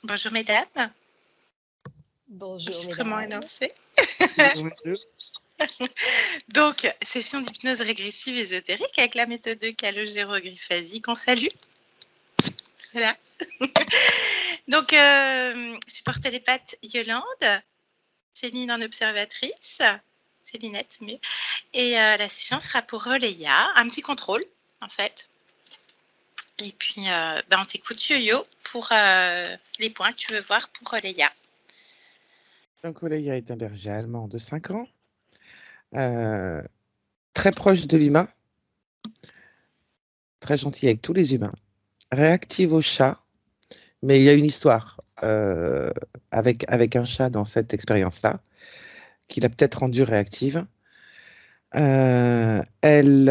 Bonjour mesdames, Bonjour enregistrement est mesdames. lancé. Bonjour, messieurs. Donc, session d'hypnose régressive ésotérique avec la méthode de calogéro-Grifasi qu'on salue. Voilà. Donc, support télépathe Yolande, Céline en observatrice, Célinette c'est mieux. Et la session sera pour Reléa, un petit contrôle en fait. Et puis, on t'écoute Yo-Yo pour les points que tu veux voir pour Reléa. Donc, Oléa est un berger allemand de 5 ans, très proche de l'humain, très gentil avec tous les humains, réactive au chat, mais il y a une histoire avec un chat dans cette expérience-là, qui l'a peut-être rendue réactive. Elle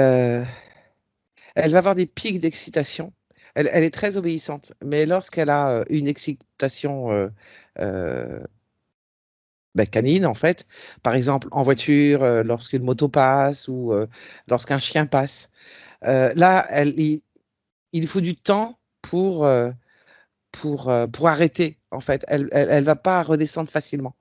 va avoir des pics d'excitation. Elle est très obéissante, mais lorsqu'elle a une excitation canine, en fait, par exemple en voiture, lorsqu'une moto passe ou lorsqu'un chien passe, là, il faut du temps pour arrêter, en fait. Elle va pas redescendre facilement.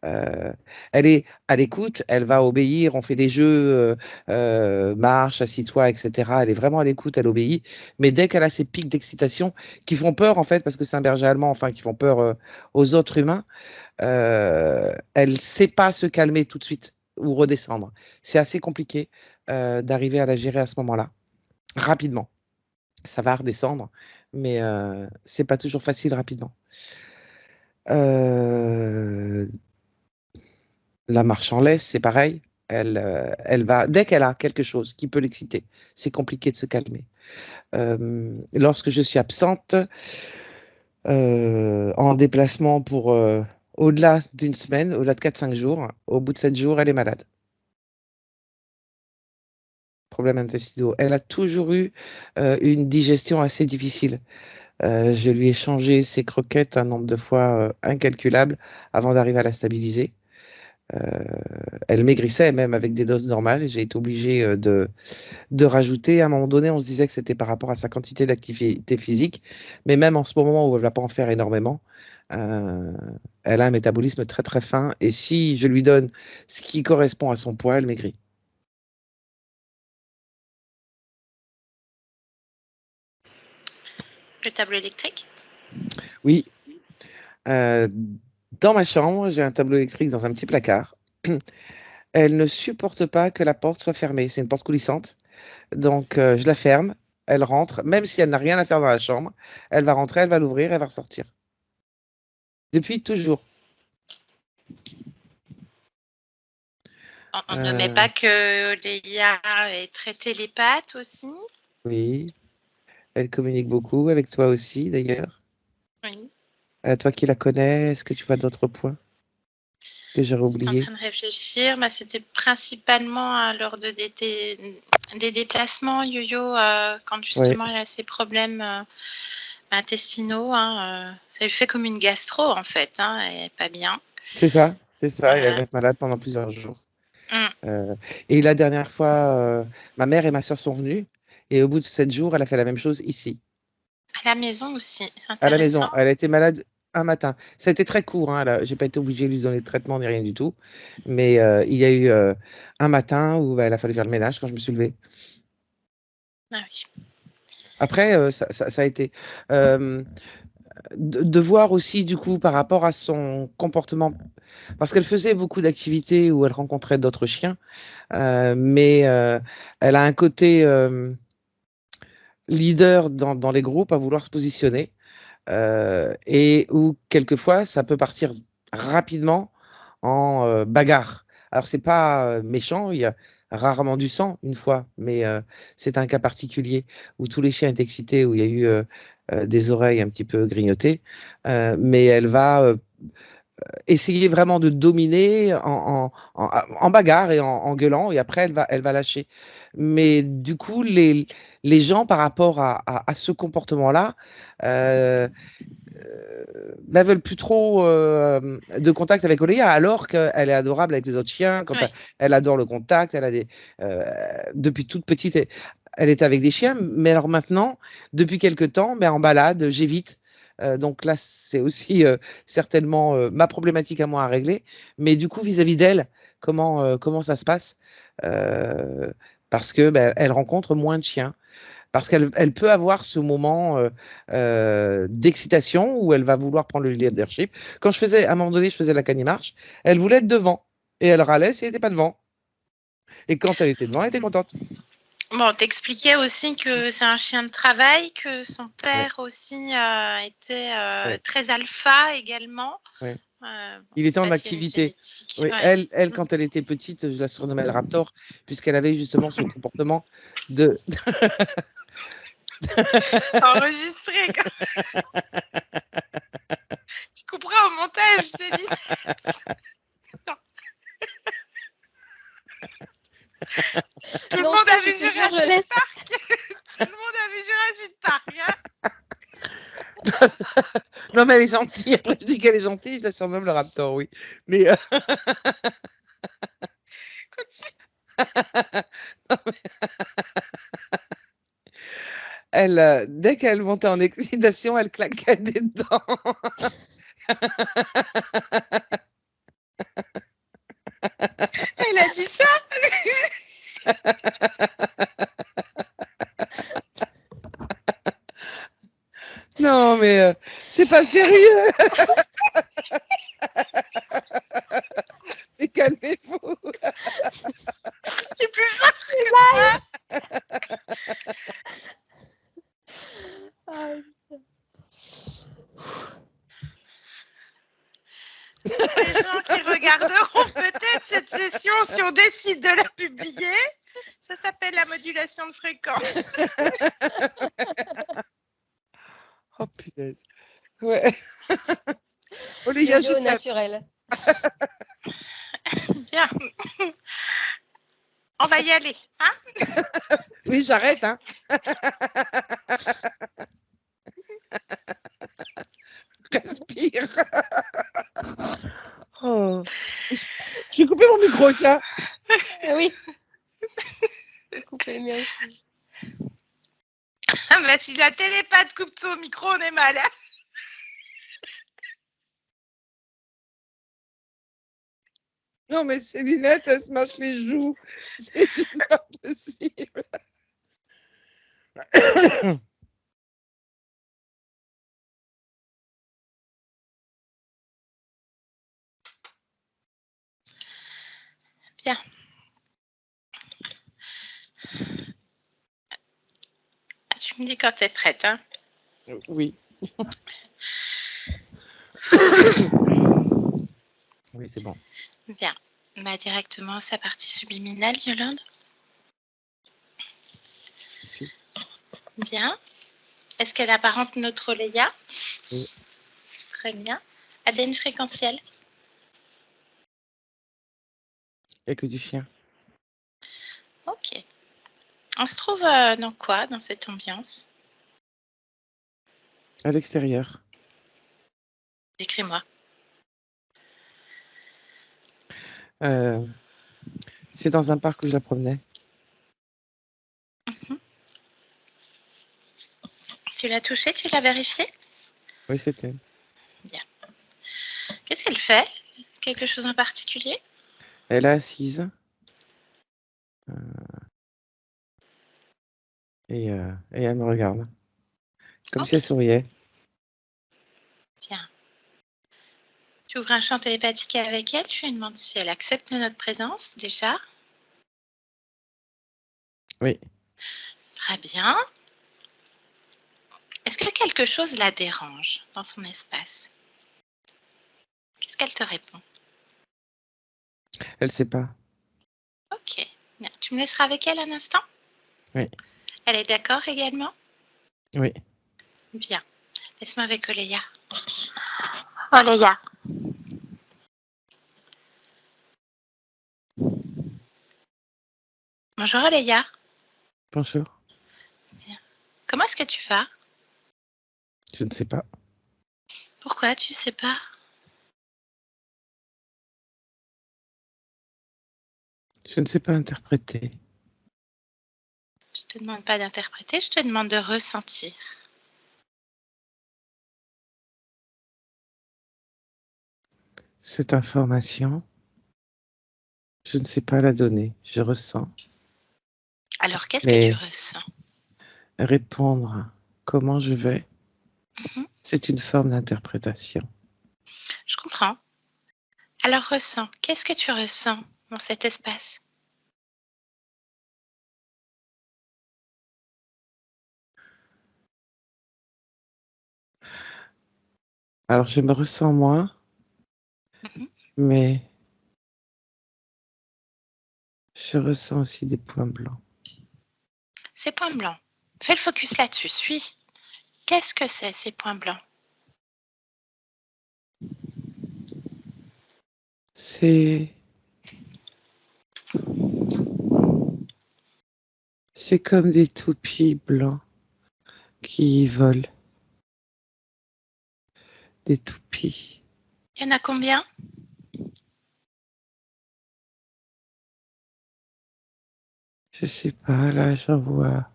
Euh, Elle est à l'écoute, elle va obéir, on fait des jeux, marche, assis-toi, etc. Elle est vraiment à l'écoute, elle obéit. Mais dès qu'elle a ces pics d'excitation qui font peur, en fait, parce que c'est un berger allemand, enfin, qui font peur aux autres humains, elle ne sait pas se calmer tout de suite ou redescendre. C'est assez compliqué d'arriver à la gérer à ce moment-là, rapidement. Ça va redescendre, mais c'est pas toujours facile rapidement. Euh, La marche en laisse, c'est pareil. Elle va, dès qu'elle a quelque chose qui peut l'exciter, c'est compliqué de se calmer. Lorsque je suis absente, en déplacement pour au-delà d'une semaine, au-delà de 4-5 jours, au bout de 7 jours, elle est malade. Problème intestinaux. Elle a toujours eu une digestion assez difficile. Je lui ai changé ses croquettes un nombre de fois incalculable avant d'arriver à la stabiliser. Euh, Elle maigrissait même avec des doses normales. J'ai été obligé de rajouter. À un moment donné, on se disait que c'était par rapport à sa quantité d'activité physique. Mais même en ce moment où elle ne va pas en faire énormément, euh, elle a un métabolisme très très fin. Et si je lui donne ce qui correspond à son poids, elle maigrit. Le tableau électrique. Oui. Euh, Dans ma chambre, j'ai un tableau électrique dans un petit placard. Elle ne supporte pas que la porte soit fermée. C'est une porte coulissante. Donc, je la ferme. Elle rentre. Même si elle n'a rien à faire dans la chambre, elle va rentrer, elle va l'ouvrir, elle va ressortir. Depuis toujours. On ne met Euh, pas que Léa est très télépathe aussi. oui. Elle communique beaucoup avec toi aussi, d'ailleurs. Oui. Toi qui la connais, est-ce que tu vois d'autres points que j'aurais Je suis en oubliés? train de réfléchir. C'était principalement lors des déplacements yo-yo, quand Ouais, justement elle a ses problèmes intestinaux. Ça lui fait comme une gastro en fait. Elle n'est pas bien. c'est ça, c'est ça. Et elle va Voilà. être malade pendant plusieurs jours. Mm. Et la dernière fois, ma mère et ma soeur sont venues. Et au bout de 7 jours, elle a fait la même chose ici, À la maison aussi, c'est à la intéressant. maison. Elle a été malade un matin. Ça a été très court. Hein, j'ai pas été obligée de lui donner de traitement ni rien du tout. Mais il y a eu un matin où elle a fallu faire le ménage quand je me suis levée. Ah oui. Après, ça a été de voir aussi, du coup, par rapport à son comportement, parce qu'elle faisait beaucoup d'activités où elle rencontrait d'autres chiens, mais elle a un côté leader dans les groupes à vouloir se positionner, et où quelquefois ça peut partir rapidement en bagarre. Alors c'est pas méchant, il y a rarement du sang une fois, mais c'est un cas particulier où tous les chiens étaient excités, où il y a eu des oreilles un petit peu grignotées, mais elle va essayer vraiment de dominer en bagarre et en gueulant, et après elle va lâcher. Mais du coup, les gens, par rapport à ce comportement-là, euh, veulent plus trop de contact avec Oléa, alors qu'elle est adorable avec les autres chiens, quand Oui. elle adore le contact, euh, depuis toute petite, elle était avec des chiens, mais alors maintenant, depuis quelque temps, mais en balade, j'évite. Donc là, c'est aussi certainement ma problématique à moi à régler. Mais du coup, vis-à-vis d'elle, comment ça se passe? Parce que elle rencontre moins de chiens. Parce qu'elle peut avoir ce moment d'excitation où elle va vouloir prendre le leadership. Quand à un moment donné, je faisais la canimarche, elle voulait être devant. Et elle râlait si elle n'était pas devant. Et quand elle était devant, elle était contente. Bon, t'expliquais aussi que c'est un chien de travail, que son père aussi était très alpha également. Ouais. Bon, Il je était sais en pas si elle est activité. génétique. Oui, Ouais. elle, quand elle était petite, je la surnommais le Raptor, puisqu'elle avait justement ce comportement de. C'est enregistré. Tu couperas au montage, je t'ai dit. Non. Tout le Non, monde ça, a je vu te jure, Jurassic je laisse. Park. Tout le monde a vu Jurassic Park. Hein. Non, mais elle est gentille. Après, je dis qu'elle est gentille, je la surnomme le Raptor, oui. Mais. Non, mais... Elle, dès qu'elle montait en excitation, elle claquait des dents. Elle a dit ça. Non, mais c'est pas sérieux. Mais calmez-vous. C'est plus fort que moi. Ah, Les gens qui regarderont peut-être cette session, si on décide de la publier, ça s'appelle la modulation de fréquence. Oh punaise. Ouais. Olivia, yo-yo je au t'aime. naturel. Bien. On va y aller. Hein. Oui, j'arrête. Hein. Respire. Oh. J'ai coupé mon micro, tiens. Oui. Coupez le mien aussi. Bah, si la télépathe coupe son micro, on est mal. Hein. Non, mais ces lunettes, elles se mâchent les joues. C'est juste pas possible. Bien. Tu me dis quand tu es prête. Hein. Oui. Oui, c'est bon. Bien. Bah, directement à sa partie subliminale, Yolande. Bien. Est-ce qu'elle apparente notre Leia? Oui. Très bien. ADN fréquentiel. Et que du chien. Ok. On se trouve dans quoi, dans cette ambiance? À l'extérieur. Décris-moi. C'est dans un parc où je la promenais. Tu l'as touchée? Tu l'as vérifiée? Oui, c'était. Bien. Qu'est-ce qu'elle fait? Quelque chose en particulier? Elle est assise. Et elle me regarde. Comme si elle souriait. Bien. Tu ouvres un champ télépathique avec elle, tu lui demandes si elle accepte notre présence déjà. Oui. Très bien. Est-ce que quelque chose la dérange dans son espace? Qu'est-ce qu'elle te répond? Elle ne sait pas. Ok. Bien. Tu me laisseras avec elle un instant? Oui. Elle est d'accord également? Oui. Bien. Laisse-moi avec Oleya. Oleya. Bonjour Oleya. Bonjour. Bien. Comment est-ce que tu vas? Je ne sais pas. Pourquoi tu sais pas? Je ne sais pas interpréter. Je te demande pas d'interpréter, je te demande de ressentir. Cette information, je ne sais pas la donner, je ressens. Alors, qu'est-ce que tu Mais ressens? répondre comment je vais, Mhm, c'est une forme d'interprétation. je comprends. Alors, ressens. Qu'est-ce que tu ressens dans cet espace? Alors, je me ressens moi, Mhm. mais je ressens aussi des points blancs. Ces points blancs. Fais le focus là-dessus. Suis. Qu'est-ce que c'est, ces points blancs? C'est comme des toupies blancs qui volent. Des toupies. Il y en a combien? Je sais pas, là, j'en vois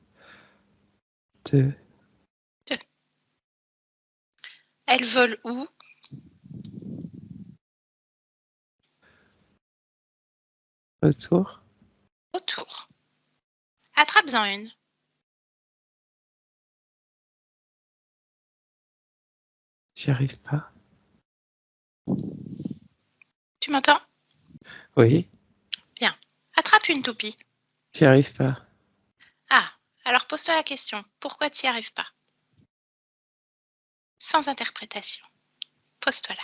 2. Deux. Elles volent où? Autour. Autour. Attrape-en une. J'y arrive pas. Tu m'entends? Oui, Bien. Attrape une toupie. j'y arrive pas. Ah, alors pose-toi la question. Pourquoi tu n'y arrives pas? Sans interprétation. Pose-toi là.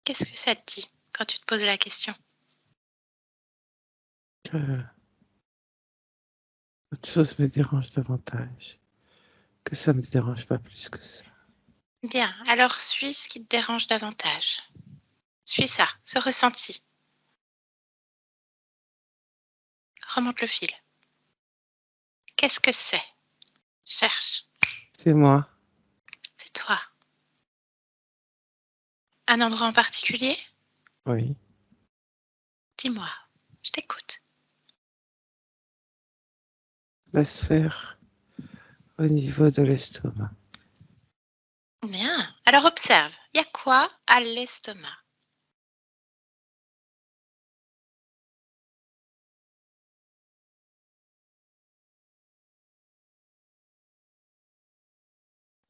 Qu'est-ce que ça te dit quand tu te poses la question? Que autre chose me dérange davantage. Que ça me dérange pas plus que ça. Bien, alors suis ce qui te dérange davantage. Suis ça, ce ressenti. Remonte le fil. Qu'est-ce que c'est? Cherche. C'est moi. C'est toi. Un endroit en particulier? Oui. Dis-moi, je t'écoute. La sphère au niveau de l'estomac. Bien. Alors observe, il y a quoi à l'estomac?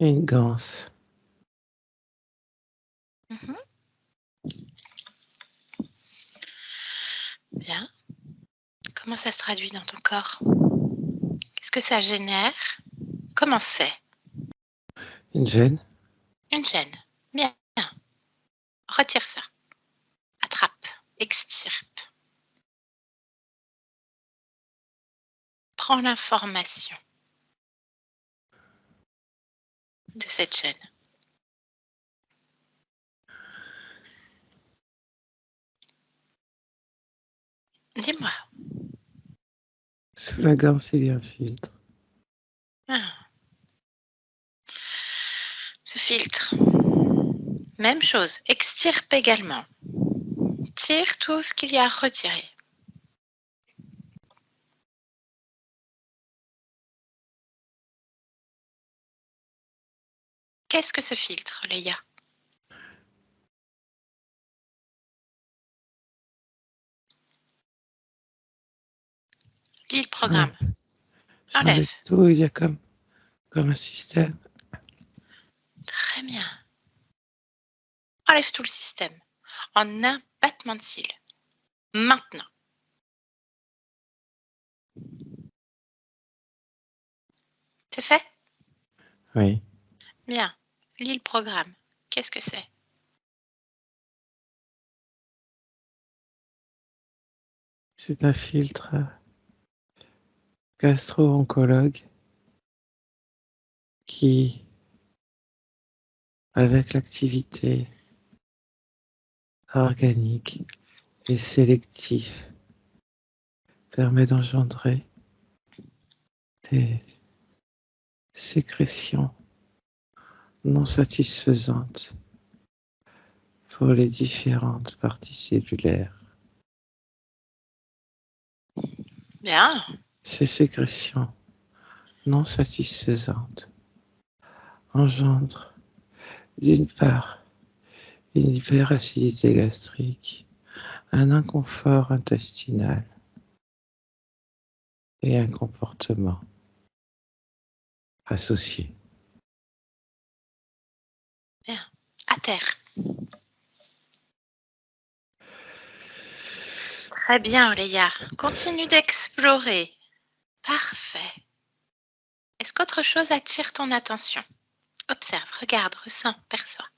Une ganse. Mhm. Bien. Comment ça se traduit dans ton corps? Qu'est-ce que ça génère? Comment c'est? Une gêne. Une gêne. Bien. Retire ça. Attrape. Extirpe. Prends l'information de cette gêne. Dis-moi. Sous la ganse, il y a un filtre. Ah, ce filtre. Même chose. Extirpe également. Tire tout ce qu'il y a à retirer. Qu'est-ce que ce filtre, Leïa? Lis le programme. Enlève. J'enlève tout, il y a comme un système. Très bien. Enlève tout le système en un battement de cils. Maintenant. C'est fait? Oui. Bien. Lis le programme. Qu'est-ce que c'est? C'est un filtre gastro-oncologue qui, avec l'activité organique et sélective, permet d'engendrer des sécrétions non satisfaisantes pour les différentes parties cellulaires. Bien. Ces sécrétions non satisfaisantes engendrent d'une part une hyperacidité gastrique, un inconfort intestinal et un comportement associé. Bien. À terre. Très bien, Oléa. Continue d'explorer. Parfait. Est-ce qu'autre chose attire ton attention? Observe, regarde, ressens, perçois.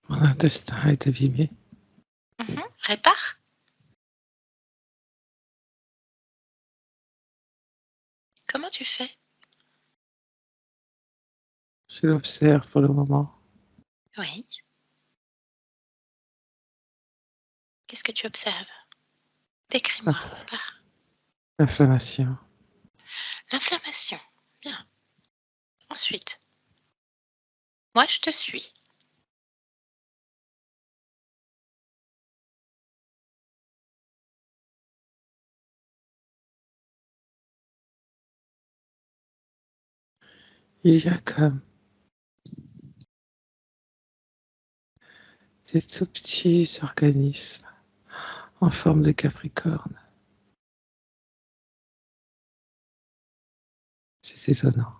Mon intestin est abîmé. Répare. Comment tu fais? Je l'observe pour le moment. Oui. Qu'est-ce que tu observes? Décris-moi. L'inflammation. L'inflammation. Bien. Ensuite, moi, je te suis. Il y a comme des tout petits organismes en forme de capricorne. C'est étonnant.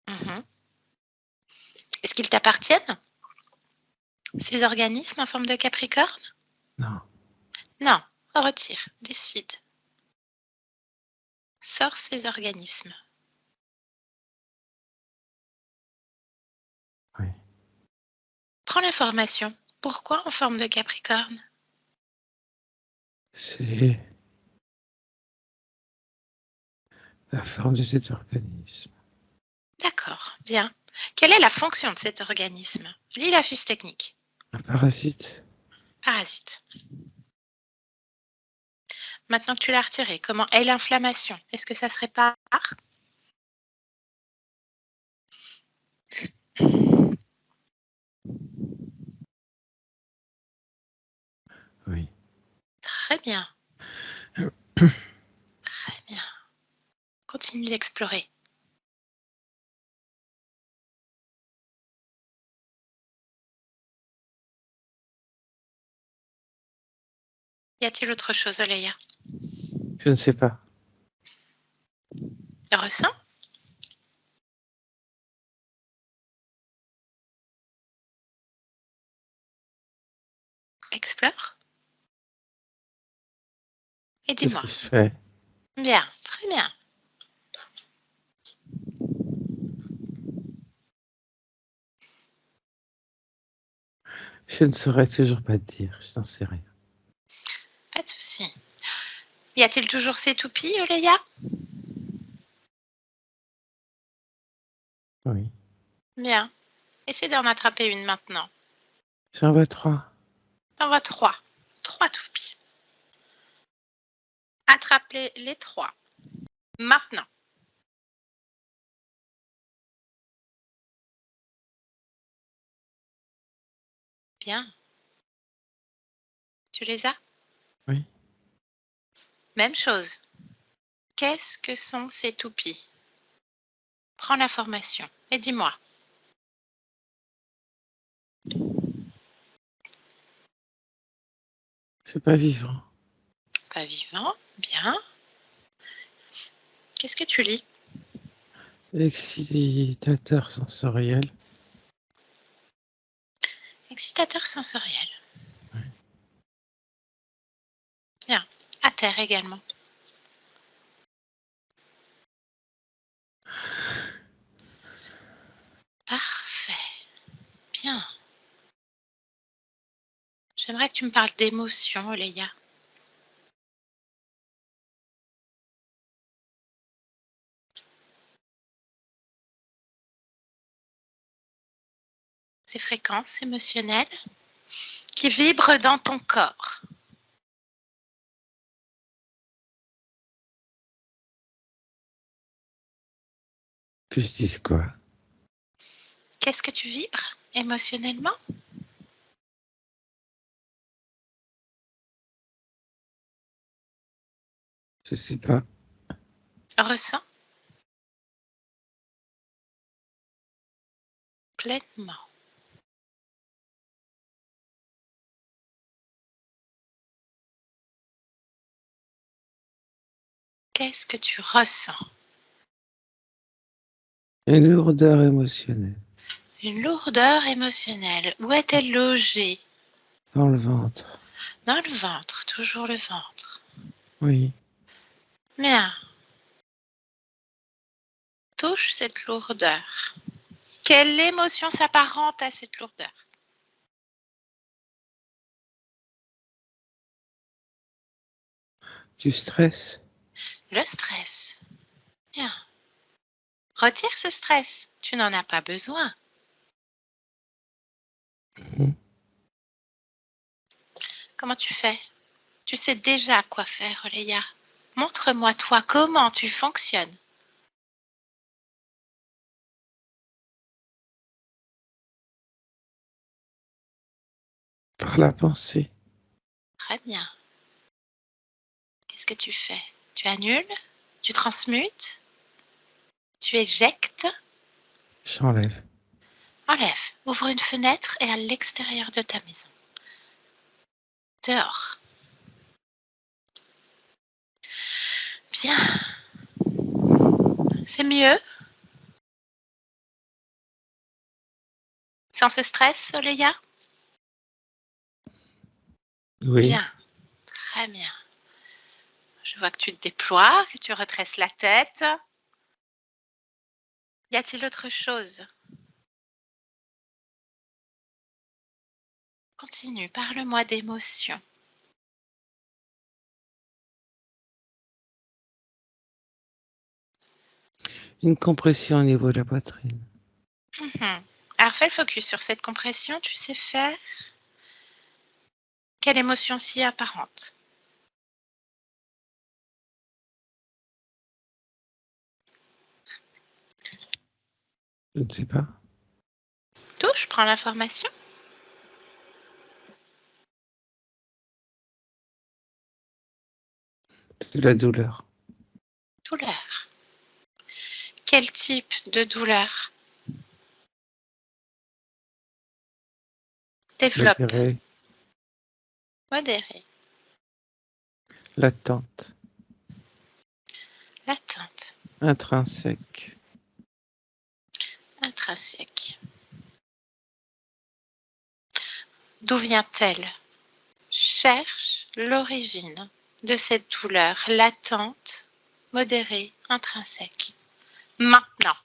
Mhm. Est-ce qu'ils t'appartiennent? Ces organismes en forme de capricorne? Non, Non. Retire. Décide. Sors ces organismes. oui. Prends l'information. Pourquoi en forme de capricorne? C'est la forme de cet organisme. D'accord, bien. Quelle est la fonction de cet organisme? Lis la fiche technique. Un parasite. Parasite. Maintenant que tu l'as retiré, comment est l'inflammation? Est-ce que ça se répare? Oui. Très bien. Très bien. Continue d'explorer. Y a-t-il autre chose, Oléa? Je ne sais pas. Ressens. Explore. Et C'est ce dis-moi. que je fais. Bien, très bien. Je ne saurais toujours pas te dire. Je n'en sais rien. Pas de souci. Y a-t-il toujours ces toupies, Oléa? Oui. Bien. Essaie d'en attraper une maintenant. J'en vois 3. T'en vois 3. 3 toupies. Attrape les 3. Maintenant. Bien. Tu les as? Oui. Même chose. Qu'est-ce que sont ces toupies? Prends l'information et dis-moi. C'est pas vivant. Pas vivant. Bien. Qu'est-ce que tu lis? Excitateur sensoriel. Excitateur sensoriel. Oui. Bien. À terre également. Parfait. Bien. J'aimerais que tu me parles d'émotions, Oléa. Ces fréquences émotionnelles qui vibrent dans ton corps. Que je dise quoi? Qu'est-ce que tu vibres émotionnellement? Je sais pas. Ressens pleinement. Qu'est-ce que tu ressens? Une lourdeur émotionnelle. Une lourdeur émotionnelle. Où est-elle logée? Dans le ventre. Dans le ventre, toujours le ventre. Oui. Bien. Touche cette lourdeur. Quelle émotion s'apparente à cette lourdeur? Du stress. Le stress. Bien. Retire ce stress. Tu n'en as pas besoin. Mhm. Comment tu fais? Tu sais déjà quoi faire, Léa. Montre-moi toi comment tu fonctionnes. Par la pensée. Très bien. Qu'est-ce que tu fais? Tu annules? Tu transmutes? Tu éjectes? J'enlève. Enlève. Ouvre une fenêtre et à l'extérieur de ta maison. Dehors. Bien. C'est mieux? Sans ce stress, Léa? Oui. Bien. Très bien. Je vois que tu te déploies, que tu redresses la tête. Y a-t-il autre chose? Continue, parle-moi d'émotions. Une compression au niveau de la poitrine. Alors fais le focus sur cette compression, tu sais faire? Quelle émotion s'y apparente? Je ne sais pas. Touche, prends l'information. De la douleur. Douleur. Quel type de douleur? Développe. Modéré. Modéré. Latente. Latente. Intrinsèque. Intrinsèque. D'où vient-elle? Cherche l'origine de cette douleur latente, modérée, intrinsèque. Maintenant.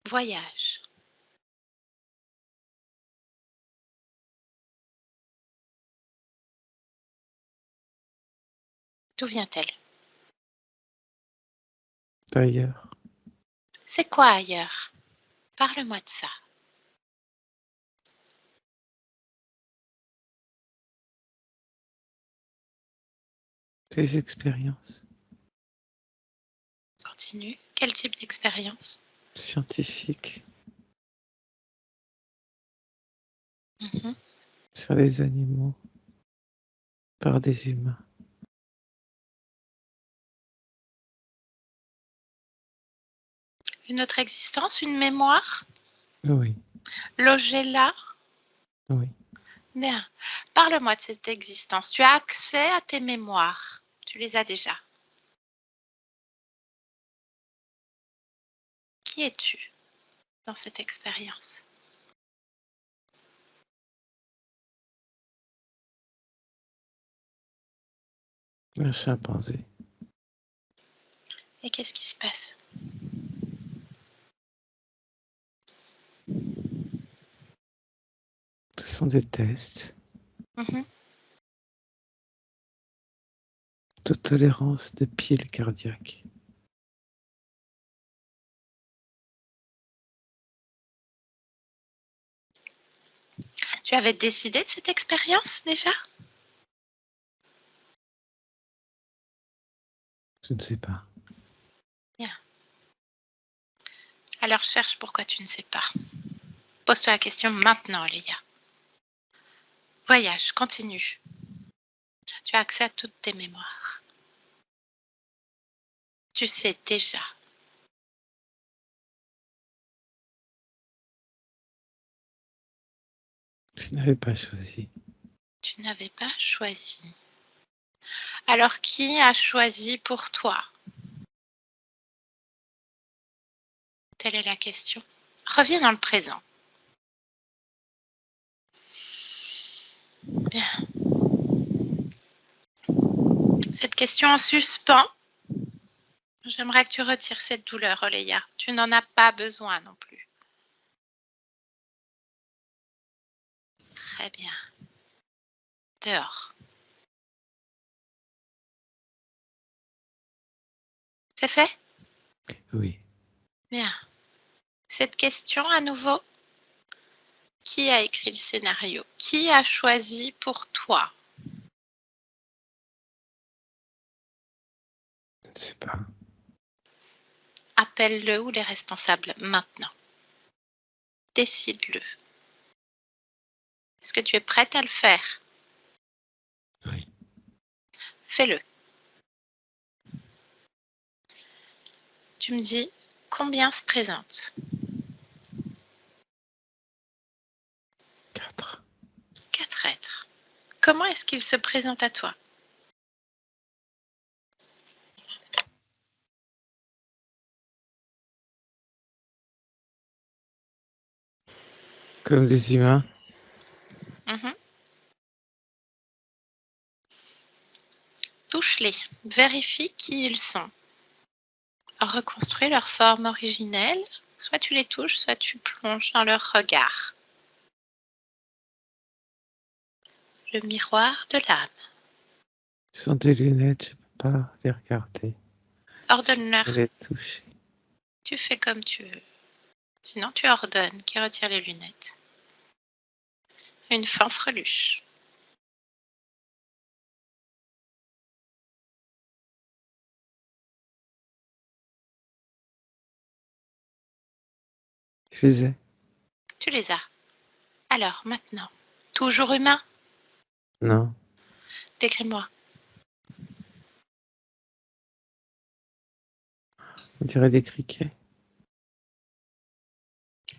Voyage. D'où vient-elle? D'ailleurs. C'est quoi ailleurs? Parle-moi de ça. Des expériences. Continue. Quel type d'expérience? Scientifiques. Mhm. Sur les animaux. Par des humains. Une autre existence, une mémoire? Oui. Logée là? Oui. Bien. Parle-moi de cette existence. Tu as accès à tes mémoires. Tu les as déjà. Qui es-tu dans cette expérience? Un chimpanzé. Et qu'est-ce qui se passe? Ce sont des tests Mhm. de tolérance de piles cardiaques. Tu avais décidé de cette expérience déjà? Je ne sais pas. Bien. Alors cherche pourquoi tu ne sais pas. Pose-toi la question maintenant, Léa. Voyage, continue. Tu as accès à toutes tes mémoires. Tu sais déjà. Je n'avais pas choisi. Tu n'avais pas choisi. Alors, qui a choisi pour toi? Telle est la question. Reviens dans le présent. Bien. Cette question en suspens. J'aimerais que tu retires cette douleur, Oléa. Tu n'en as pas besoin non plus. Très bien. Dehors. C'est fait? Oui. Bien. Cette question à nouveau. Qui a écrit le scénario? Qui a choisi pour toi? Je ne sais pas. Appelle-le ou les responsables maintenant. Décide-le. Est-ce que tu es prête à le faire? Oui. Fais-le. Tu me dis combien se présente? 4. 4 êtres. Comment est-ce qu'ils se présentent à toi? Comme des humains. Mhm. Touche-les. Vérifie qui ils sont. Reconstruis leur forme originelle. Soit tu les touches, soit tu plonges dans leur regard. Le miroir de l'âme. Ils ont des lunettes, je ne peux pas les regarder. Ordonne-leur. Je les toucher. Tu fais comme tu veux. Sinon, tu ordonnes qu'ils retirent les lunettes. Une fanfreluche. Je les ai. Tu les as. Alors, maintenant, toujours humain? Non. Décris-moi. On dirait des criquets.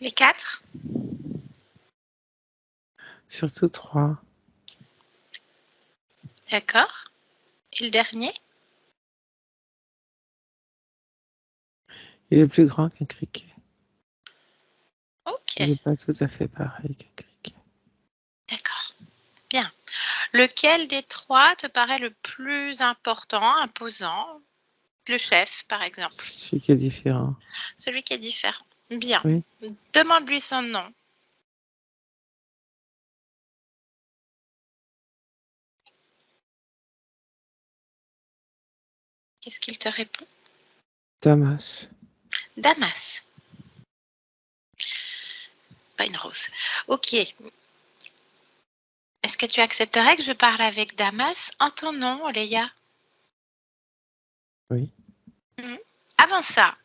Les 4? Surtout 3. D'accord. Et le dernier? Il est plus grand qu'un criquet. Ok, Il n'est pas tout à fait pareil qu'un criquet. d'accord. Bien. Lequel des 3 te paraît le plus important, imposant? Le chef, par exemple. Celui qui est différent. Celui qui est différent. Bien. Oui. Demande-lui son nom. Qu'est-ce qu'il te répond? Damas. Damas. Pas une rose. Ok. Est-ce que tu accepterais que je parle avec Damas en ton nom, Oléa? Oui. Avant ça,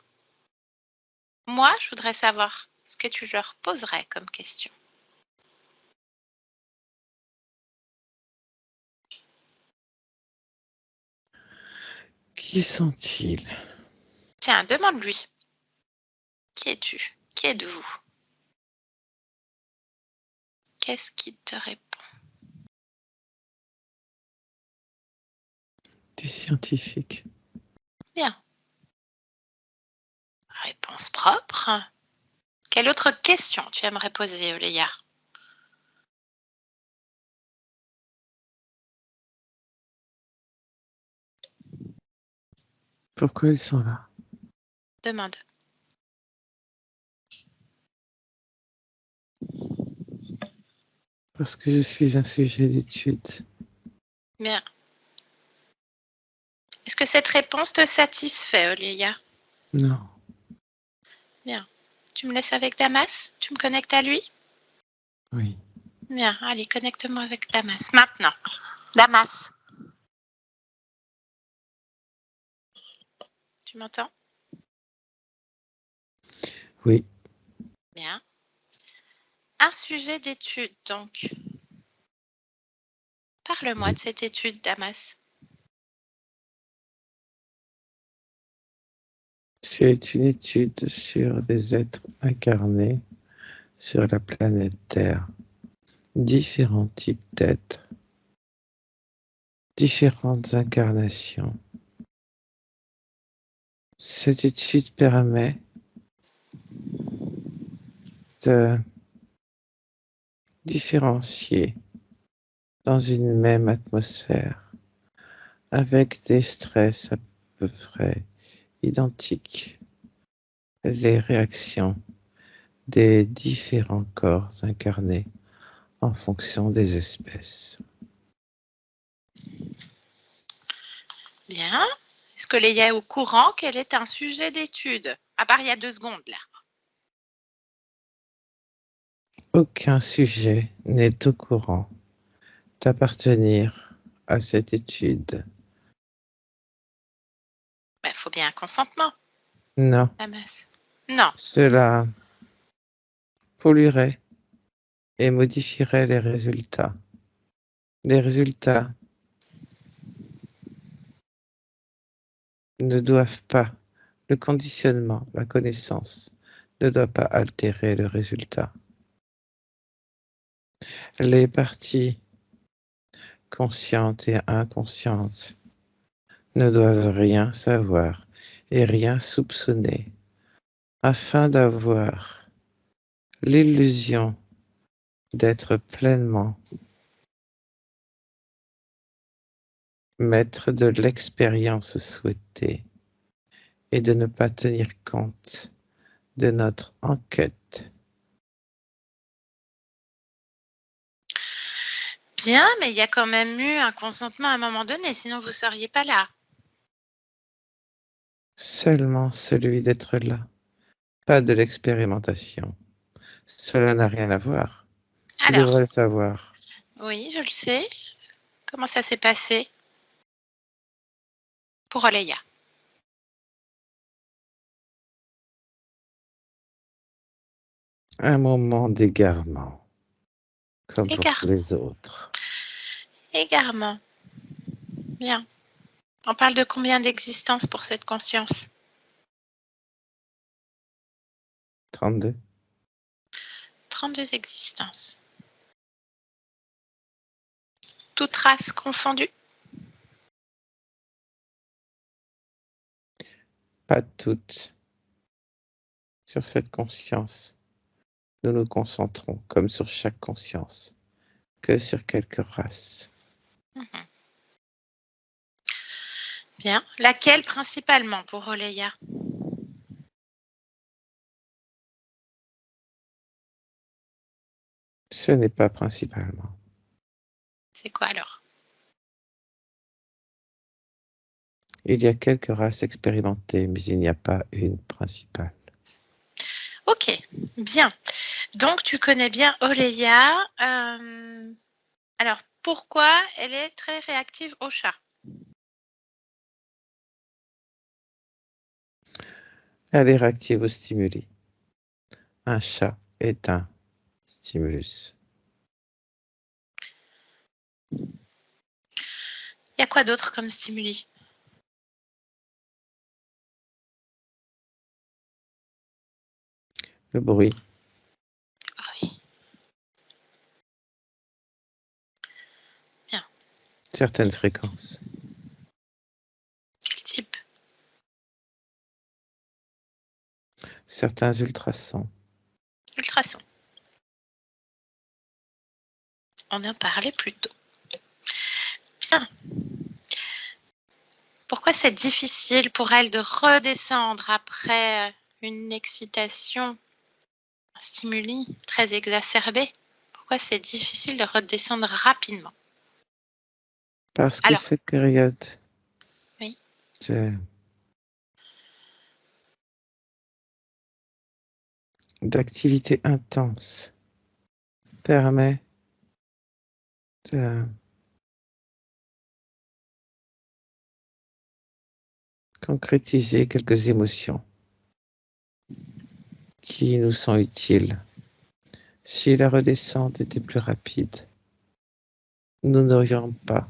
moi, je voudrais savoir ce que tu leur poserais comme question. Qui sont-ils? Tiens, demande-lui. Qui es-tu? Qui êtes-vous? Qu'est-ce qu'il te répond? Des scientifiques. Bien. Réponse propre. Quelle autre question tu aimerais poser, Oléa? Pourquoi ils sont là? Demande. Parce que je suis un sujet d'étude. Bien. Est-ce que cette réponse te satisfait, Oléa? Non. Bien. Tu me laisses avec Damas? Tu me connectes à lui? Oui. Bien. Allez, connecte-moi avec Damas. Maintenant. Damas. Tu m'entends? Oui. Bien. Un sujet d'étude, donc. Parle-moi de cette étude, Damas. C'est une étude sur des êtres incarnés sur la planète Terre. Différents types d'êtres, différentes incarnations. Cette étude permet de différencier dans une même atmosphère avec des stress à peu près identiques les réactions des différents corps incarnés en fonction des espèces. Bien. Est-ce que Léa est au courant qu'elle est un sujet d'étude? À part il y a 2 secondes, là. Aucun sujet n'est au courant d'appartenir à cette étude. Il faut bien un consentement, Non, Damas. Non. cela polluerait et modifierait les résultats. Les résultats ne doivent pas, le conditionnement, la connaissance ne doit pas altérer le résultat. Les parties conscientes et inconscientes ne doivent rien savoir et rien soupçonner afin d'avoir l'illusion d'être pleinement maître de l'expérience souhaitée et de ne pas tenir compte de notre enquête. Bien, mais il y a quand même eu un consentement à un moment donné, sinon vous ne seriez pas là. Seulement celui d'être là, pas de l'expérimentation. Cela n'a rien à voir. Tu Alors, devrais le savoir. oui, je le sais. Comment ça s'est passé pour Léa? Un moment d'égarement, comme pour tous Égare. les autres. Égarement. Bien. On parle de combien d'existences pour cette conscience? 32. 32 existences. Toutes races confondues? Pas toutes. Sur cette conscience, nous nous concentrons, comme sur chaque conscience, que sur quelques races. Mhm. Bien. Laquelle principalement pour Léa? Ce n'est pas principalement. C'est quoi alors? Il y a quelques races expérimentées, mais il n'y a pas une principale. Ok, bien. Donc, tu connais bien Oléa. Alors, pourquoi elle est très réactive au chat? Elle est réactive aux stimuli. Un chat est un stimulus. Il y a quoi d'autre comme stimuli? Le bruit, Oui. Bien. certaines fréquences, Quel type? certains ultrasons, Ultrasons. On en parlait plus tôt. Bien. Pourquoi c'est difficile pour elle de redescendre après une excitation, un stimuli très exacerbé? Pourquoi c'est difficile de redescendre rapidement? parce que Alors, cette période oui. d'activité intense permet de concrétiser quelques émotions qui nous sont utiles. Si la redescente était plus rapide, nous n'aurions pas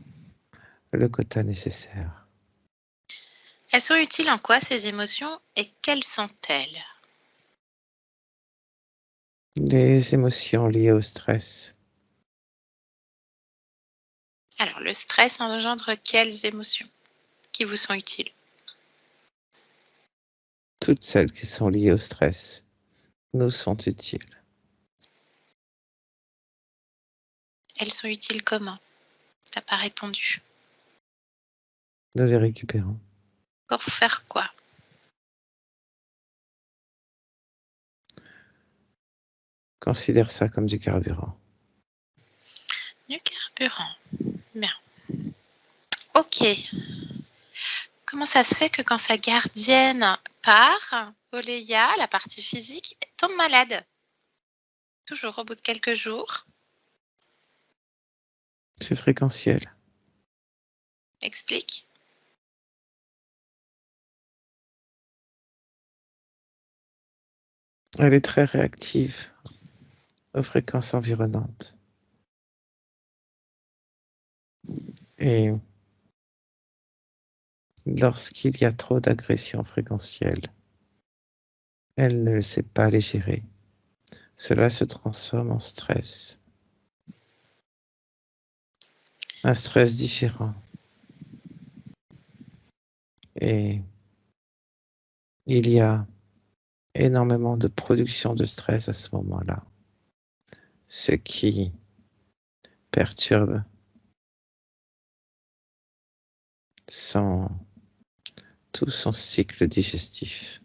le quota nécessaire. Elles sont utiles en quoi ces émotions et quelles sont-elles? Les émotions liées au stress, Alors, le stress engendre quelles émotions qui vous sont utiles? toutes celles qui sont liées au stress, nous sont utiles. Elles sont utiles comment? T'as pas répondu. Nous les récupérons. Pour faire quoi? Considère ça comme du carburant. Du carburant. Bien. Ok. Comment ça se fait que quand sa gardienne part, Oléa, la partie physique, tombe malade? Toujours au bout de quelques jours. C'est fréquentiel. Explique. Elle est très réactive aux fréquences environnantes. Et lorsqu'il y a trop d'agressions fréquentielles, elle ne sait pas les gérer. Cela se transforme en stress. Un stress différent. Et il y a énormément de production de stress à ce moment-là, ce qui perturbe tout son cycle digestif.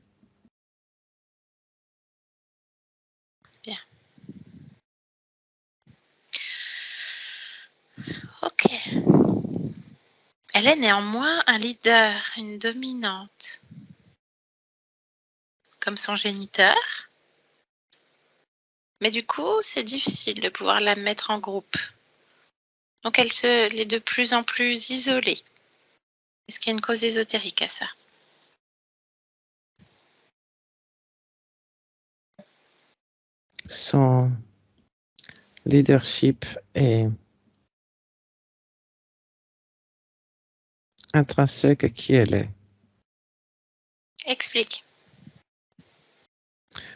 Bien. Ok. Elle est néanmoins un leader, une dominante, comme son géniteur. Mais du coup, c'est difficile de pouvoir la mettre en groupe. Donc elle est de plus en plus isolée. Est-ce qu'il y a une cause ésotérique à ça? Son leadership est intrinsèque à qui elle est. Explique.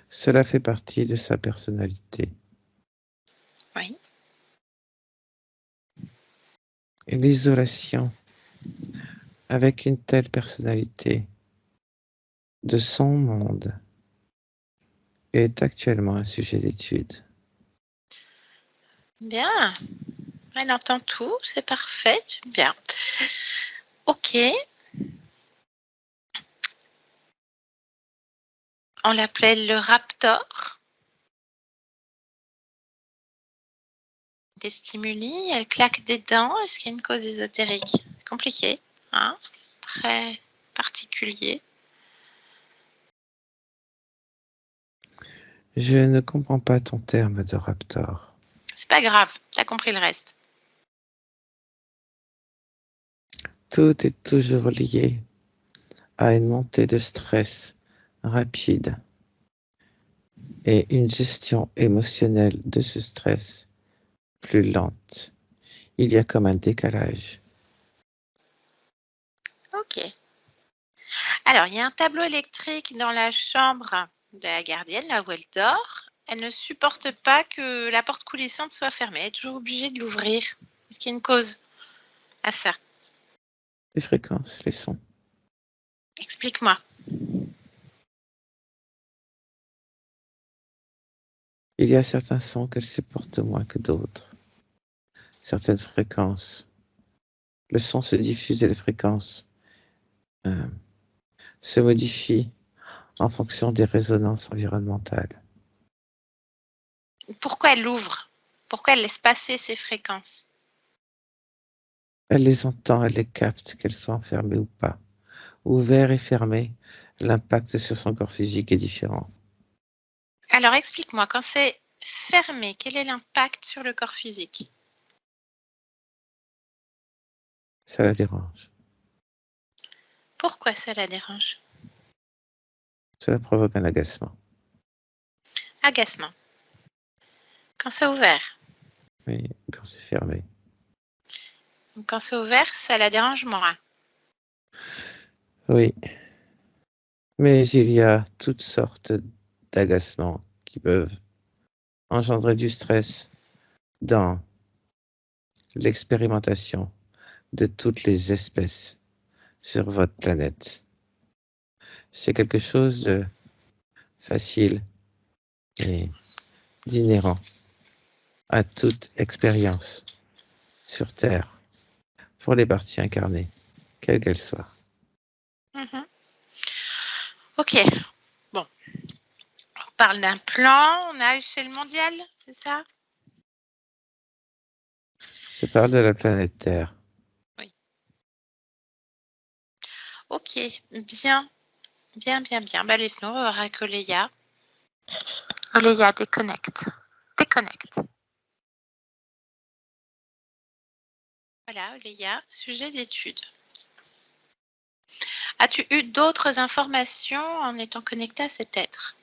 Cela fait partie de sa personnalité. Oui. Et l'isolation avec une telle personnalité de son monde est actuellement un sujet d'étude. Bien. Elle entend tout, c'est parfait. Bien. Ok. On l'appelait le raptor. Des stimuli, elle claque des dents. Est-ce qu'il y a une cause ésotérique? Compliqué, hein? Très particulier. Je ne comprends pas ton terme de raptor. C'est pas grave, t'as compris le reste. Tout est toujours lié à une montée de stress rapide et une gestion émotionnelle de ce stress plus lente. Il y a comme un décalage. Ok. Alors, il y a un tableau électrique dans la chambre de la gardienne, là où elle dort. Elle ne supporte pas que la porte coulissante soit fermée. Elle est toujours obligée de l'ouvrir. Est-ce qu'il y a une cause à ça? Les fréquences, les sons. Explique-moi. Il y a certains sons qu'elle supporte moins que d'autres. Certaines fréquences. Le son se diffuse et les fréquences se modifient en fonction des résonances environnementales. Pourquoi elle l'ouvre? Pourquoi elle laisse passer ces fréquences? Elle les entend, elle les capte, qu'elles soient fermées ou pas. Ouvert et fermé, l'impact sur son corps physique est différent. Alors, explique-moi, quand c'est fermé, quel est l'impact sur le corps physique? Ça la dérange. Pourquoi ça la dérange? Cela provoque un agacement. Agacement. Quand c'est ouvert. Mais quand c'est fermé, Donc, quand c'est ouvert, ça la dérange moins. Oui. Mais il y a toutes sortes d'agacements qui peuvent engendrer du stress dans l'expérimentation de toutes les espèces sur votre planète. C'est quelque chose de facile et d'inhérent à toute expérience sur Terre pour les parties incarnées, quelles qu'elles soient. Mhm. Ok, bon. On parle d'un plan, on est à échelle mondiale, c'est ça? Ça parle de la planète Terre. Oui. Ok, bien. Bien. Bah, laisse-nous avec Oléia. Oléia, déconnecte. Déconnecte. Voilà, Oléia, sujet d'étude. As-tu eu d'autres informations en étant connecté à cet être?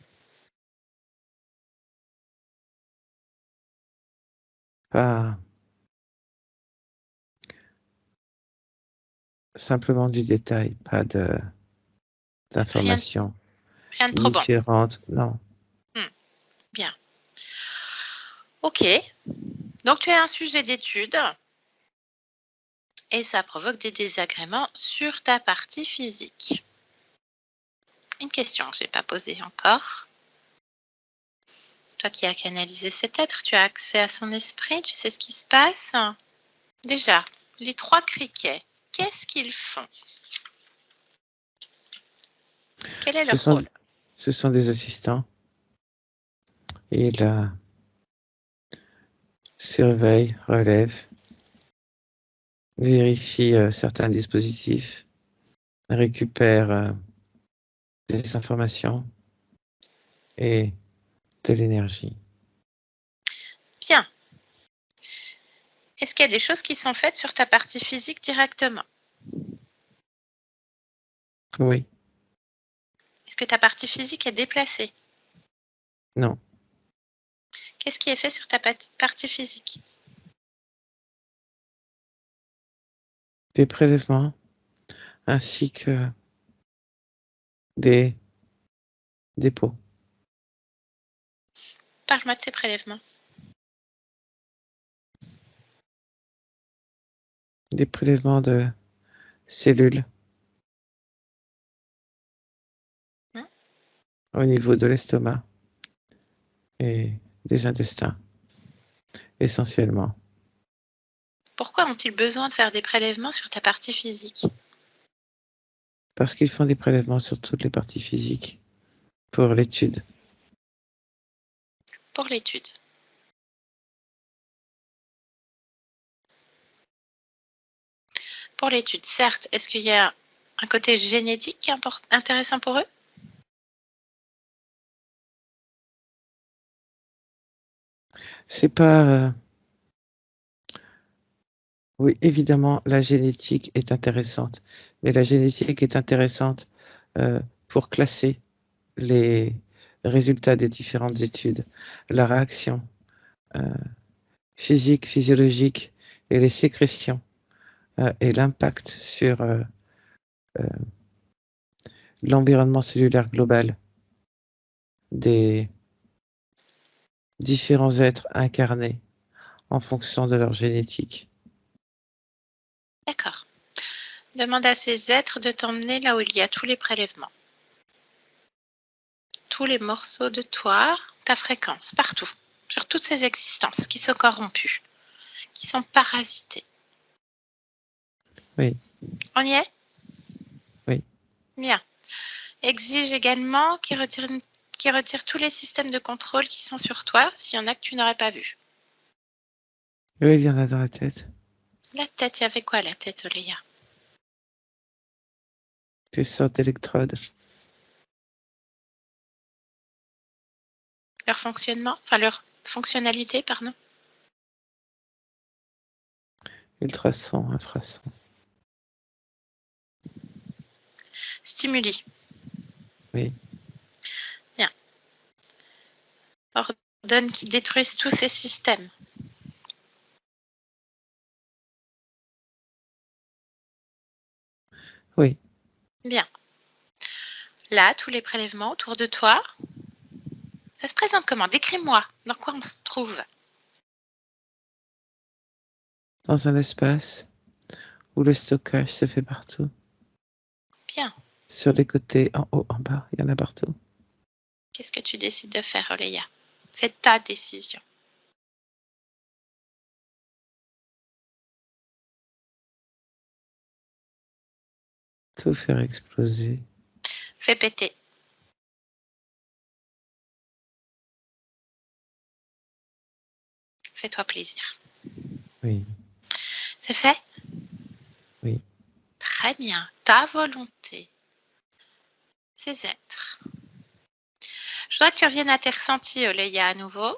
Pas simplement du détail, pas d'informations Rien de probant. différentes. Non. Bien. Ok. Donc, tu as un sujet d'étude et ça provoque des désagréments sur ta partie physique. Une question que je n'ai pas posée encore. Toi qui as canalisé cet être, tu as accès à son esprit, tu sais ce qui se passe? Déjà, les 3 criquets, qu'est-ce qu'ils font? Quel est leur rôle? Ce sont des assistants. Et là, surveille, relève, vérifie certains dispositifs, récupère des informations et de l'énergie. Bien. Est-ce qu'il y a des choses qui sont faites sur ta partie physique directement? Oui, Est-ce que ta partie physique est déplacée? non. Qu'est-ce qui est fait sur ta partie physique? Des prélèvements ainsi que des dépôts. Parle-moi de ces prélèvements. Des prélèvements de cellules Hmm? au niveau de l'estomac et des intestins, essentiellement. Pourquoi ont-ils besoin de faire des prélèvements sur ta partie physique? Parce qu'ils font des prélèvements sur toutes les parties physiques pour l'étude. Pour l'étude. Pour l'étude, certes. Est-ce qu'il y a un côté génétique qui est intéressant pour eux? C'est pas. Oui, évidemment, la génétique est intéressante, mais la génétique est intéressante pour classer les résultats des différentes études, la réaction euh, physique, physiologique et les sécrétions et l'impact sur euh, l'environnement cellulaire global des différents êtres incarnés en fonction de leur génétique. D'accord. Demande à ces êtres de t'emmener là où il y a tous les prélèvements. Tous les morceaux de toi, ta fréquence, partout, sur toutes ces existences qui sont corrompues, qui sont parasitées. Oui, On y est? oui. Bien. Exige également qu'ils retirent tous les systèmes de contrôle qui sont sur toi, s'il y en a que tu n'aurais pas vu. Oui, il y en a dans la tête. La tête, il y avait quoi la tête, Oléa? Des sortes d'électrodes. Leur fonctionnement, enfin leur fonctionnalité, pardon. Ultrasons, infrasons. Stimuli. Oui. Bien. Ordonne qu'ils détruisent tous ces systèmes. Oui. Bien. Là, tous les prélèvements autour de toi, ça se présente comment? Décris-moi, dans quoi on se trouve? Dans un espace où le stockage se fait partout. Bien. Sur les côtés, en haut, en bas, il y en a partout. Qu'est-ce que tu décides de faire, Oléa? C'est ta décision. Tout faire exploser. Fais péter. Fais-toi plaisir. Oui, C'est fait? oui. Très bien. Ta volonté. Ces êtres. Je voudrais que tu reviennes à tes ressentis, Oléa, à nouveau.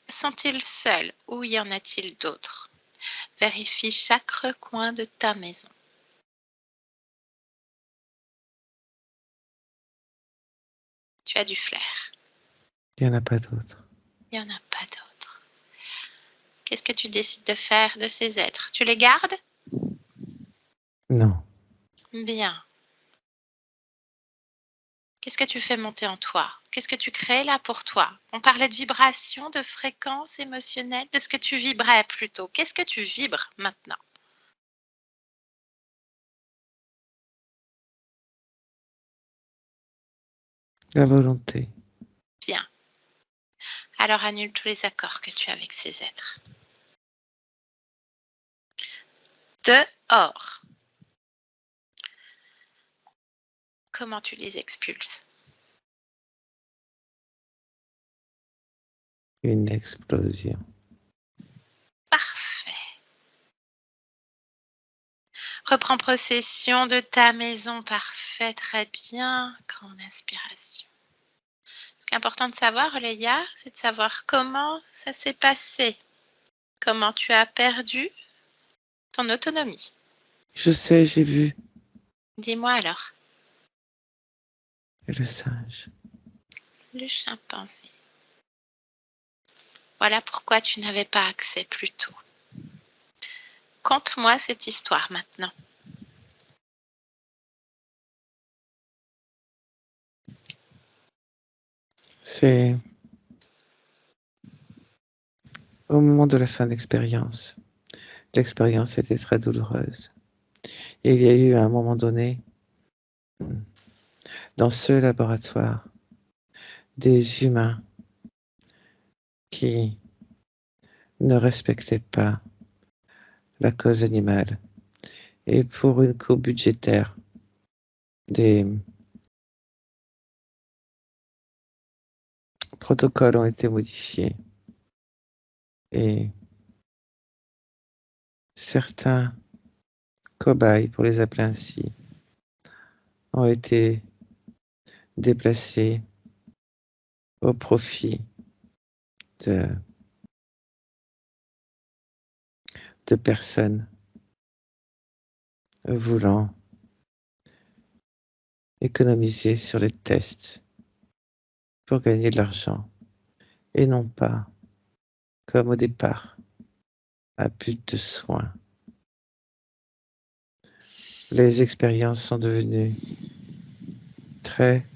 Sont-ils seuls ou y en a-t-il d'autres? Vérifie chaque recoin de ta maison. Tu as du flair. Il n'y en a pas d'autres. Il n'y en a pas d'autres. Qu'est-ce que tu décides de faire de ces êtres? Tu les gardes? Non. Bien. Qu'est-ce que tu fais monter en toi? Qu'est-ce que tu crées là pour toi? On parlait de vibration, de fréquence émotionnelle, de ce que tu vibrais plutôt. Qu'est-ce que tu vibres maintenant? La volonté. Bien. Alors annule tous les accords que tu as avec ces êtres. Dehors. Comment tu les expulses? Une explosion. Parfait. Reprends possession de ta maison. Parfait, très bien. Grande inspiration. Ce qui est important de savoir, Léa, c'est de savoir comment ça s'est passé. Comment tu as perdu ton autonomie. Je sais, j'ai vu. Dis-moi alors. Et le singe. Le chimpanzé. Voilà pourquoi tu n'avais pas accès plus tôt. Conte-moi cette histoire maintenant. C'est au moment de la fin d'expérience. L'expérience était très douloureuse. Et il y a eu à un moment donné, dans ce laboratoire, des humains qui ne respectaient pas la cause animale. Et pour une coupe budgétaire, des protocoles ont été modifiés. Et certains cobayes, pour les appeler ainsi, ont été déplacés au profit de, de personnes voulant économiser sur les tests pour gagner de l'argent et non pas, comme au départ, à but de soins. Les expériences sont devenues très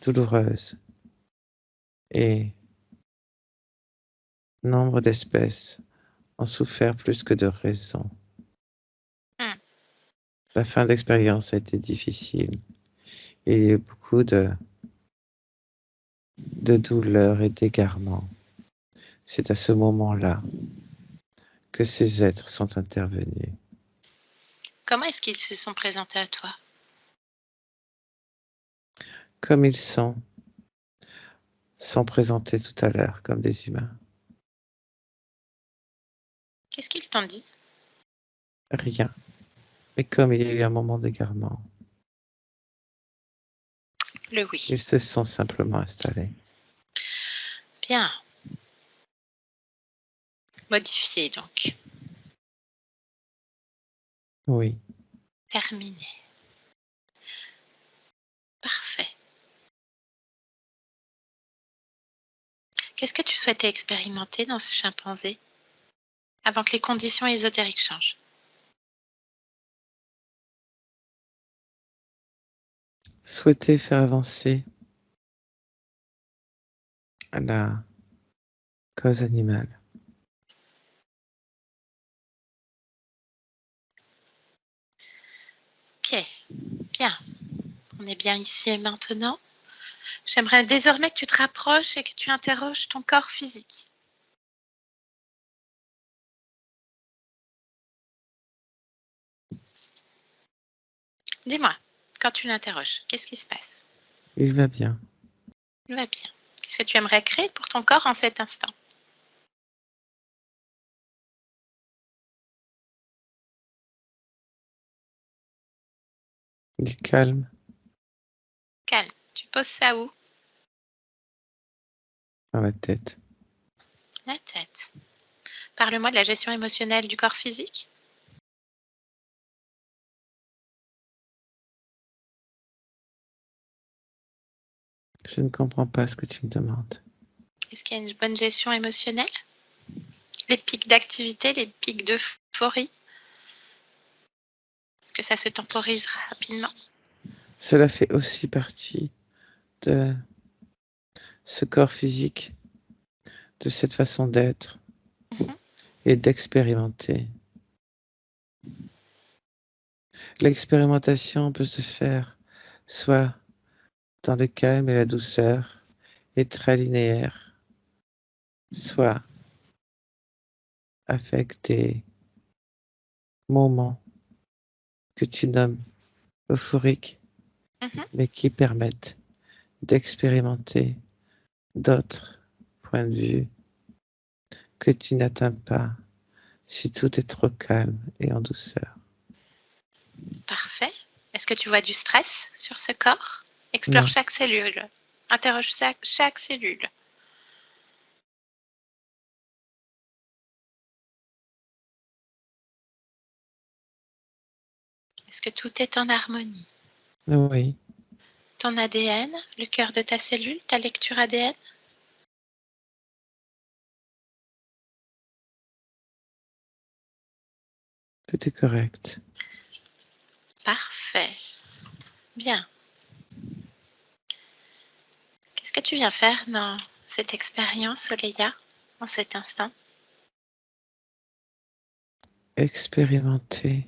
douloureuses et nombre d'espèces ont souffert plus que de raison. Hmm. La fin d'expérience a été difficile et il y a eu beaucoup de douleur et d'égarement. C'est à ce moment-là que ces êtres sont intervenus. Comment est-ce qu'ils se sont présentés à toi? Comme ils sont présentés tout à l'heure comme des humains. Qu'est-ce qu'ils t'ont dit? Rien. Mais comme il y a eu un moment d'égarement, Le oui. ils se sont simplement installés. Bien. Modifié donc. Oui. Terminé. Parfait. Qu'est-ce que tu souhaitais expérimenter dans ce chimpanzé avant que les conditions ésotériques changent? souhaitez faire avancer la cause animale. Ok, bien. On est bien ici et maintenant. J'aimerais désormais que tu te rapproches et que tu interroges ton corps physique. Dis-moi, quand tu l'interroges, qu'est-ce qui se passe? Il va bien. Il va bien. Qu'est-ce que tu aimerais créer pour ton corps en cet instant? Du calme. Calme. Tu poses ça où? Dans la tête. La tête. Parle-moi de la gestion émotionnelle du corps physique. Je ne comprends pas ce que tu me demandes. Est-ce qu'il y a une bonne gestion émotionnelle? Les pics d'activité, les pics d'euphorie? Est-ce que ça se temporise rapidement? Cela fait aussi partie de ce corps physique, de cette façon d'être et d'expérimenter. L'expérimentation peut se faire soit dans le calme et la douceur et très linéaire, soit avec des moments que tu nommes euphoriques, mais qui permettent d'expérimenter d'autres points de vue que tu n'atteins pas si tout est trop calme et en douceur. Parfait. Est-ce que tu vois du stress sur ce corps? Explore Non. chaque cellule. Interroge chaque cellule. Est-ce que tout est en harmonie? Oui, Ton ADN, le cœur de ta cellule, ta lecture ADN? tout est correct. Parfait. Bien. Qu'est-ce que tu viens faire dans cette expérience, Oleya, en cet instant? Expérimenter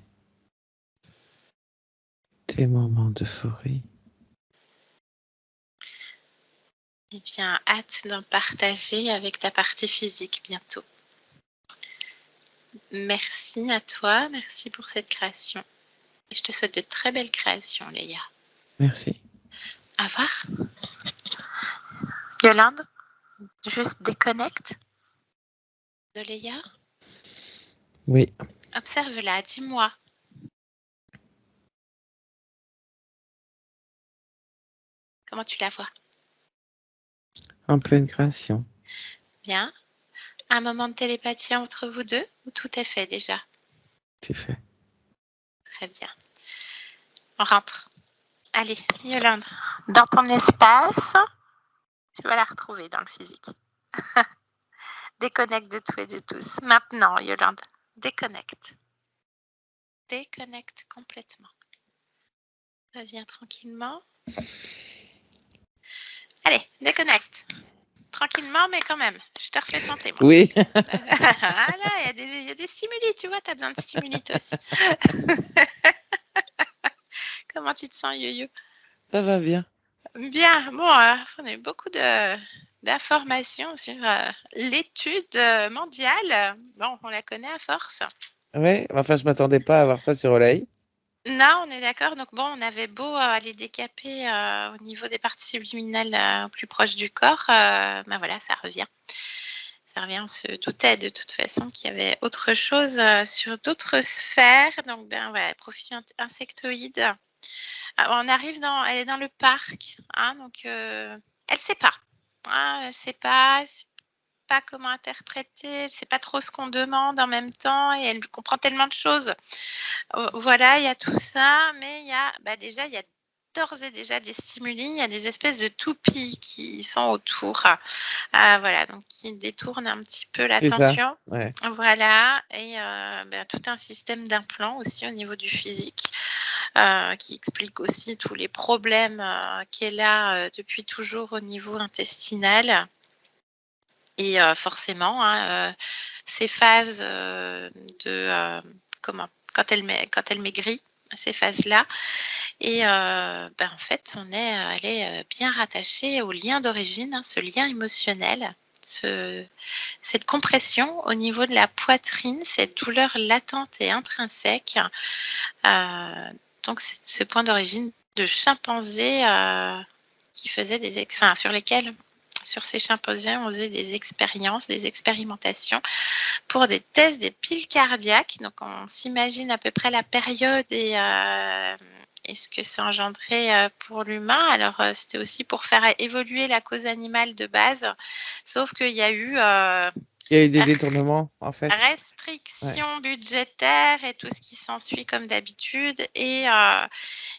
des moments d'euphorie. Eh bien, hâte d'en partager avec ta partie physique bientôt. Merci à toi, merci pour cette création. Je te souhaite de très belles créations, Léa. Merci. Au revoir. Yolande, juste déconnecte de Léa. Oui. Observe-la, dis-moi. Comment tu la vois? En pleine création. Bien. Un moment de télépathie entre vous deux ou tout est fait déjà? C'est fait. Très bien. On rentre. Allez, Yolande, dans ton espace, tu vas la retrouver dans le physique. Déconnecte de tout et de tous. Maintenant, Yolande, déconnecte. Déconnecte complètement. Reviens tranquillement. Allez, déconnecte. Tranquillement, mais quand même. Je te refais chanter, moi. Oui. Voilà, il y a des stimuli, tu vois, tu as besoin de stimuli, toi aussi. Comment tu te sens, Yo-Yo? Ça va bien. Bien, bon, on a eu beaucoup d'informations sur l'étude mondiale. Bon, on la connaît à force. Ouais, enfin, je m'attendais pas à voir ça sur Olaï. Non, on est d'accord. Donc bon, on avait beau les décaper au niveau des parties subliminales plus proches du corps, ben voilà, ça revient. Ça revient, on se doutait de toute façon qu'il y avait autre chose sur d'autres sphères. Donc ben voilà, profil insectoïde. Alors, elle est dans le parc, hein, donc elle sait pas. Hein, elle sait pas comment interpréter, elle sait pas trop ce qu'on demande en même temps et elle comprend tellement de choses. Voilà, il y a tout ça, mais il y a déjà, il y a d'ores et déjà des stimuli, il y a des espèces de toupies qui sont autour. Voilà, donc qui détournent un petit peu C'est ça. l'attention. Ouais. Voilà, et tout un système d'implants aussi au niveau du physique. qui explique aussi tous les problèmes qu'elle a depuis toujours au niveau intestinal. Et forcément, ces phases quand elle maigrit, ces phases-là, et en fait, elle est bien rattachée au lien d'origine, ce lien émotionnel, cette compression au niveau de la poitrine, cette douleur latente et intrinsèque. Donc, c'est ce point d'origine de chimpanzés qui faisaient sur ces chimpanzés, on faisait des expériences, des expérimentations pour des tests des piles cardiaques. Donc, on s'imagine à peu près la période et ce que ça engendrait pour l'humain. Alors, c'était aussi pour faire évoluer la cause animale de base, sauf qu'il y a eu Il y a eu des détournements, en fait. restrictions budgétaires et tout ce qui s'ensuit comme d'habitude. Et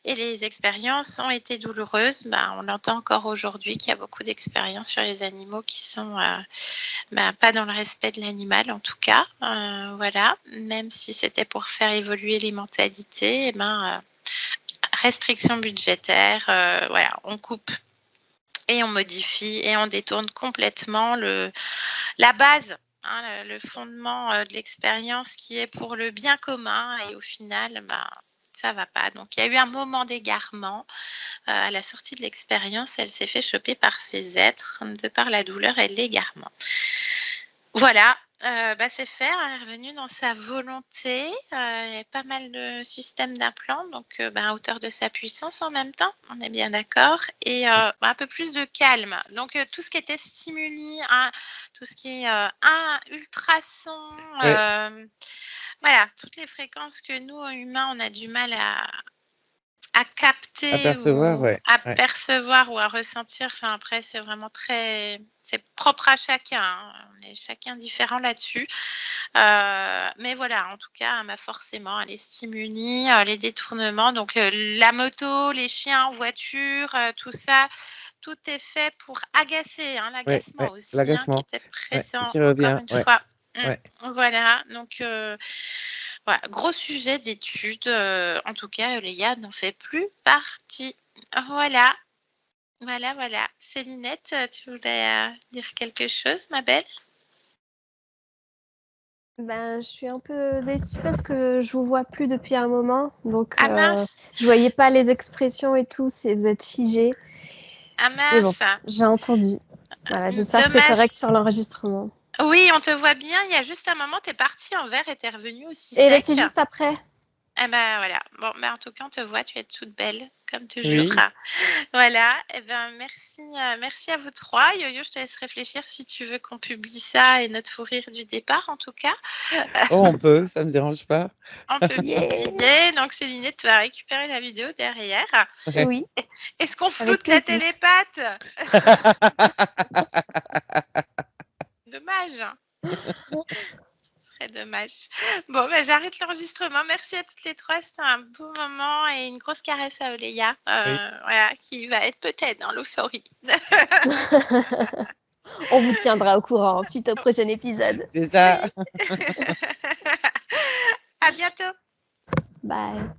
les expériences ont été douloureuses. On entend encore aujourd'hui qu'il y a beaucoup d'expériences sur les animaux qui sont pas dans le respect de l'animal, en tout cas. Voilà. Même si c'était pour faire évoluer les mentalités, restrictions budgétaires, voilà, on coupe et on modifie et on détourne complètement la base, le fondement de l'expérience qui est pour le bien commun, et au final, ça va pas. Donc, il y a eu un moment d'égarement. À la sortie de l'expérience, elle s'est fait choper par ces êtres de par la douleur et l'égarement. Voilà. C'est fait, elle est revenue dans sa volonté. Il y a pas mal de systèmes d'implants, donc à hauteur de sa puissance en même temps, on est bien d'accord, et un peu plus de calme. Donc tout ce qui était stimuli, tout ce qui est ultrasons, voilà, toutes les fréquences que nous, humains, on a du mal à capter Apercevoir, ou à percevoir ou à ressentir. Enfin, après, c'est vraiment c'est propre à chacun. On est chacun différent là-dessus. Mais voilà, en tout cas, forcément, les stimuli, les détournements, donc la moto, les chiens en voiture, tout ça, tout est fait pour agacer, l'agacement aussi, l'agacement, qui était présent qui revient, encore une fois. ouais. Voilà, donc voilà, gros sujet d'étude. En tout cas, Léa n'en fait plus partie. Voilà, voilà. Célinette, tu voulais dire quelque chose, ma belle? Je suis un peu déçue parce que je vous vois plus depuis un moment. Donc, Ah mince! je voyais pas les expressions et tout. Vous êtes figés. Ah Mais bon, mince! j'ai entendu. Voilà, j'espère que c'est Dommage. correct sur l'enregistrement. Oui, on te voit bien. Il y a juste un moment, tu es partie en vert et tu es revenue aussi Et sec. c'est juste après. Eh ben voilà. Bon, en tout cas, on te voit, tu es toute belle, comme toujours. Oui. Voilà. Merci à vous trois. Yo-Yo, je te laisse réfléchir si tu veux qu'on publie ça et notre fou rire du départ, en tout cas. Oh, on peut, ça me dérange pas. On peut publier. Donc, Célinette, tu vas récupérer la vidéo derrière. Oui. Est-ce qu'on Avec floute la plaisir. télépathe? Dommage. Ce serait dommage. Bon, j'arrête l'enregistrement. Merci à toutes les trois. C'était un beau moment et une grosse caresse à Oléa, voilà, qui va être peut-être dans l'euphorie. On vous tiendra au courant suite au prochain épisode. C'est ça. À bientôt. Bye.